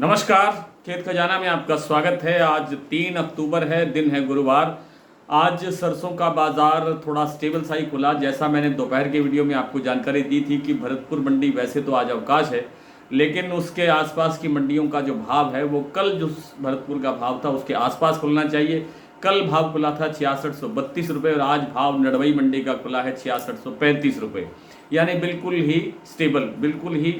नमस्कार। खेत खजाना में आपका स्वागत है। आज 3 अक्टूबर है, दिन है गुरुवार। आज सरसों का बाज़ार थोड़ा स्टेबल सा ही खुला। जैसा मैंने दोपहर के वीडियो में आपको जानकारी दी थी कि भरतपुर मंडी वैसे तो आज अवकाश है, लेकिन उसके आसपास की मंडियों का जो भाव है वो कल जो भरतपुर का भाव था उसके आसपास खुलना चाहिए। कल भाव खुला था 6632 रुपये और आज भाव नडवई मंडी का खुला है 6635 रुपये, यानी बिल्कुल ही स्टेबल, बिल्कुल ही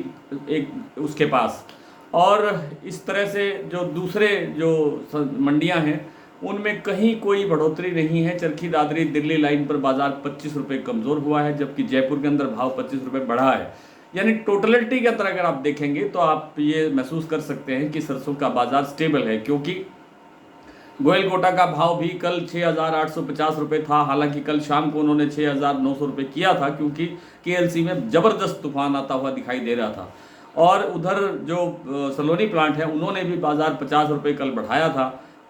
एक उसके पास। और इस तरह से जो दूसरे जो मंडियां हैं उनमें कहीं कोई बढ़ोतरी नहीं है। चरखी दादरी दिल्ली लाइन पर बाजार 25 रुपये कमज़ोर हुआ है, जबकि जयपुर के अंदर भाव 25 रुपये बढ़ा है। यानी टोटलिटी के अंदर अगर आप देखेंगे तो आप ये महसूस कर सकते हैं कि सरसों का बाजार स्टेबल है, क्योंकि गोयल का भाव भी कल 6,850 रुपये था। हालांकि कल शाम को उन्होंने 6,900 रुपये किया था, क्योंकि केएलसी में ज़बरदस्त तूफान आता हुआ दिखाई दे रहा था। और उधर जो सलोनी प्लांट है उन्होंने भी बाज़ार 50 रुपये कल बढ़ाया था।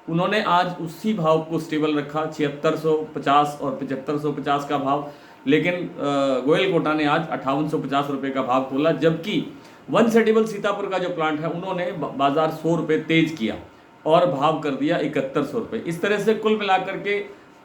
उन्होंने आज उसी भाव को स्टेबल रखा, 7650 और 7550 का भाव। लेकिन गोयल कोटा ने आज 5850 रुपये का भाव खोला, जबकि वन सेटिबल सीतापुर का जो प्लांट है उन्होंने बाज़ार 100 रुपये तेज किया और भाव कर दिया 7100 रुपये। इस तरह से कुल मिलाकर के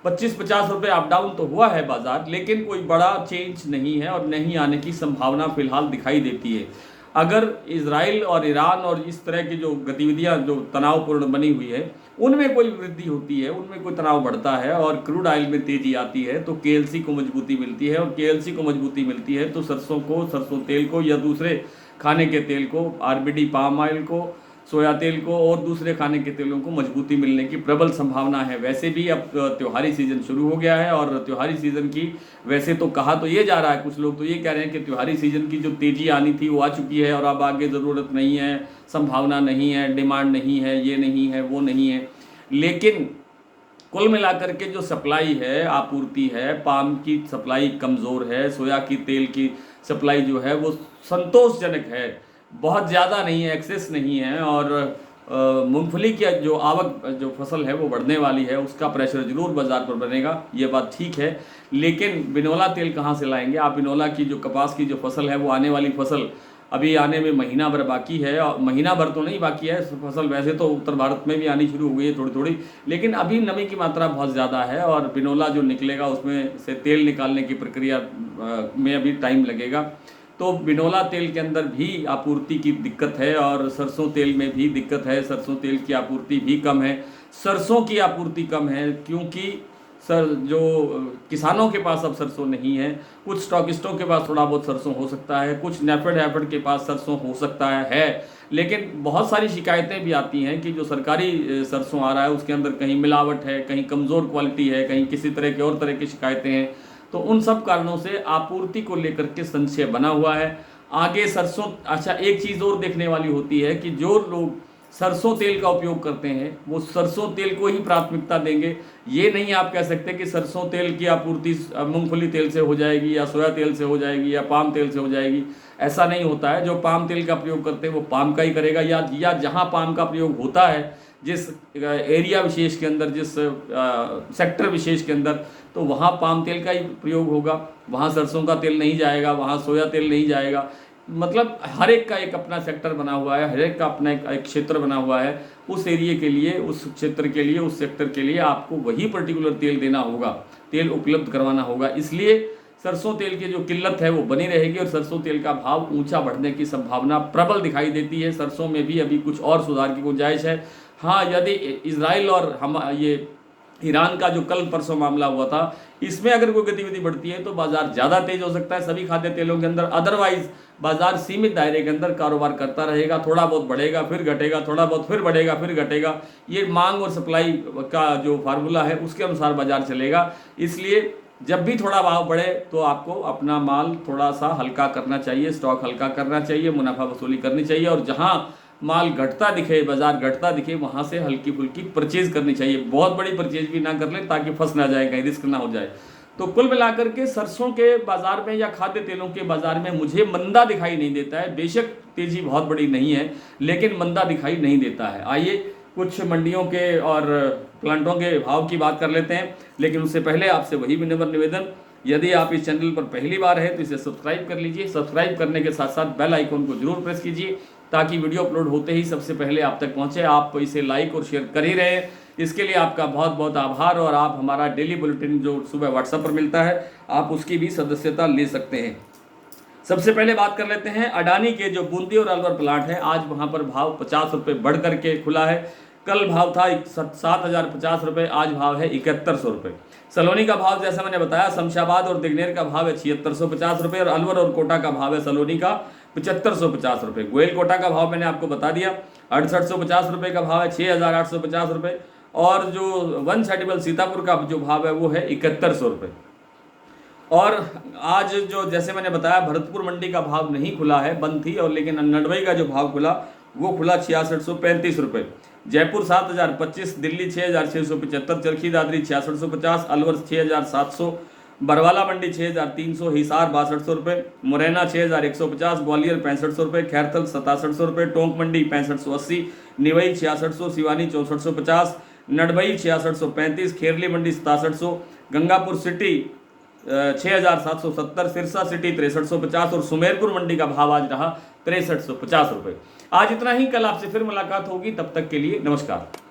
25-50 रुपये अप डाउन तो हुआ है बाज़ार, लेकिन कोई बड़ा चेंज नहीं है और नहीं आने की संभावना फिलहाल दिखाई देती है। अगर इजराइल और ईरान और इस तरह की जो गतिविधियां जो तनावपूर्ण बनी हुई है उनमें कोई वृद्धि होती है, उनमें कोई तनाव बढ़ता है और क्रूड ऑयल में तेजी आती है, तो केएलसी को मजबूती मिलती है। और केएलसी को मजबूती मिलती है तो सरसों तेल को या दूसरे खाने के तेल को, आरबीडी पाम ऑयल को, सोया तेल को और दूसरे खाने के तेलों को मजबूती मिलने की प्रबल संभावना है। वैसे भी अब त्योहारी सीज़न शुरू हो गया है और त्योहारी सीज़न की वैसे तो कहा तो ये जा रहा है, कुछ लोग तो ये कह रहे हैं कि त्योहारी सीज़न की जो तेज़ी आनी थी वो आ चुकी है और अब आगे ज़रूरत नहीं है, संभावना नहीं है, डिमांड नहीं है, ये नहीं है, वो नहीं है। लेकिन कुल मिलाकर के जो सप्लाई है, आपूर्ति है, पाम की सप्लाई कमज़ोर है, सोया की तेल की सप्लाई जो है वो संतोषजनक है, बहुत ज़्यादा नहीं है, एक्सेस नहीं है। और मूंगफली की जो आवक जो फसल है वो बढ़ने वाली है, उसका प्रेशर जरूर बाज़ार पर बनेगा, ये बात ठीक है। लेकिन बिनोला तेल कहाँ से लाएंगे आप? बिनोला की जो कपास की जो फसल है वो आने वाली फसल अभी आने में महीना भर बाकी है, और महीना भर तो नहीं बाकी है फसल, वैसे तो उत्तर भारत में भी आनी शुरू हो गई है थोड़ी थोड़ी, लेकिन अभी नमी की मात्रा बहुत ज़्यादा है और बिनोला जो निकलेगा उसमें से तेल निकालने की प्रक्रिया में अभी टाइम लगेगा। तो बिनोला तेल के अंदर भी आपूर्ति की दिक्कत है और सरसों तेल में भी दिक्कत है। सरसों तेल की आपूर्ति भी कम है, सरसों की आपूर्ति कम है, क्योंकि जो किसानों के पास अब सरसों नहीं है। कुछ स्टॉकिस्टों के पास थोड़ा बहुत सरसों हो सकता है, कुछ नेफेड के पास सरसों हो सकता है, लेकिन बहुत सारी शिकायतें भी आती हैं कि जो सरकारी सरसों आ रहा है उसके अंदर कहीं मिलावट है, कहीं कमज़ोर क्वालिटी है, कहीं किसी तरह की और तरह की शिकायतें हैं। तो उन सब कारणों से आपूर्ति को लेकर के संशय बना हुआ है। आगे सरसों, अच्छा एक चीज़ और देखने वाली होती है कि जो लोग सरसों तेल का उपयोग करते हैं वो सरसों तेल को ही प्राथमिकता देंगे। ये नहीं आप कह सकते कि सरसों तेल की आपूर्ति मूंगफली तेल से हो जाएगी या सोया तेल से हो जाएगी या पाम तेल से हो जाएगी, ऐसा नहीं होता है। जो पाम तेल का प्रयोग करते हैं वो पाम का ही करेगा, या जहाँ पाम का प्रयोग होता है, जिस एरिया विशेष के अंदर, जिस सेक्टर विशेष के अंदर, तो वहाँ पाम तेल का ही प्रयोग होगा, वहाँ सरसों का तेल नहीं जाएगा, वहाँ सोया तेल नहीं जाएगा। मतलब हर एक का एक अपना सेक्टर बना हुआ है, हर एक का अपना एक क्षेत्र बना हुआ है। उस एरिया के लिए, उस क्षेत्र के लिए, उस सेक्टर के लिए आपको वही पर्टिकुलर तेल देना होगा, तेल उपलब्ध करवाना होगा। इसलिए सरसों तेल की जो किल्लत है वो बनी रहेगी और सरसों तेल का भाव ऊंचा बढ़ने की संभावना प्रबल दिखाई देती है। सरसों में भी अभी कुछ और सुधार की गुंजाइश है। हाँ, यदि इजराइल और हम ये ईरान का जो कल परसों मामला हुआ था, इसमें अगर कोई गतिविधि बढ़ती है तो बाजार ज़्यादा तेज हो सकता है सभी खाद्य तेलों के अंदर। अदरवाइज बाजार सीमित दायरे के अंदर कारोबार करता रहेगा, थोड़ा बहुत बढ़ेगा फिर घटेगा, थोड़ा बहुत फिर बढ़ेगा फिर घटेगा। ये मांग और सप्लाई का जो फार्मूला है उसके अनुसार बाजार चलेगा। इसलिए जब भी थोड़ा भाव बढ़े तो आपको अपना माल थोड़ा सा हल्का करना चाहिए, स्टॉक हल्का करना चाहिए, मुनाफा वसूली करनी चाहिए, और जहाँ माल घटता दिखे, बाजार घटता दिखे, वहाँ से हल्की फुल्की परचेज करनी चाहिए। बहुत बड़ी परचेज भी ना कर लें ताकि फंस ना जाए, कहीं रिस्क ना हो जाए। तो कुल मिलाकर के सरसों के बाजार में या खाद्य तेलों के बाजार में मुझे मंदा दिखाई नहीं देता है। बेशक तेजी बहुत बड़ी नहीं है, लेकिन मंदा दिखाई नहीं देता है। आइए कुछ मंडियों के और प्लांटों के भाव की बात कर लेते हैं, लेकिन उससे पहले आपसे वही विनम्र निवेदन, यदि आप इस चैनल पर पहली बार है तो इसे सब्सक्राइब कर लीजिए। सब्सक्राइब करने के साथ साथ बेल आइकन को जरूर प्रेस कीजिए ताकि वीडियो अपलोड होते ही सबसे पहले आप तक पहुंचे। आप इसे लाइक और शेयर कर ही रहे हैं, इसके लिए आपका बहुत बहुत आभार। और आप हमारा डेली बुलेटिन जो सुबह व्हाट्सएप पर मिलता है, आप उसकी भी सदस्यता ले सकते हैं। सबसे पहले बात कर लेते हैं अडानी के जो बूंदी और अलवर प्लांट है। आज वहां पर भाव 50 रुपये बढ़ करके खुला है। कल भाव था 7,050 रुपये, आज भाव है 7100 रुपये। सलोनी का भाव जैसा मैंने बताया, शमशाबाद और दिग्नेर का भाव है 7650 रुपये और अलवर और कोटा का भाव है सलोनी का 7550 रुपये। गोयल कोटा का भाव मैंने आपको बता दिया, 6850 रुपये का भाव है, 6850 रुपये। और जो वन सेटिबल सीतापुर का जो भाव है वो है 7100 रुपये। और आज जो जैसे मैंने बताया भरतपुर मंडी का भाव नहीं खुला है, बंद थी, और लेकिन नडवई का जो भाव खुला वो खुला 6635 रुपये। जयपुर 7025, दिल्ली 6675, चरखी दादरी 6650, अलवर 6700, बरवाला मंडी 6300, हिसार 6200 रुपये, मुरैना 6150, ग्वालियर 6500 रुपये, खैरथल 6700 रुपये, टोंक मंडी 6580, निवई 6600, सिवानी 6450, नडबई 6635, खेरली मंडी 6700, गंगापुर सिटी 6770, सिरसा सिटी 6350 और सुमेरपुर मंडी का भाव आज रहा 6350 रुपये। आज इतना ही, कल आपसे फिर मुलाकात होगी, तब तक के लिए नमस्कार।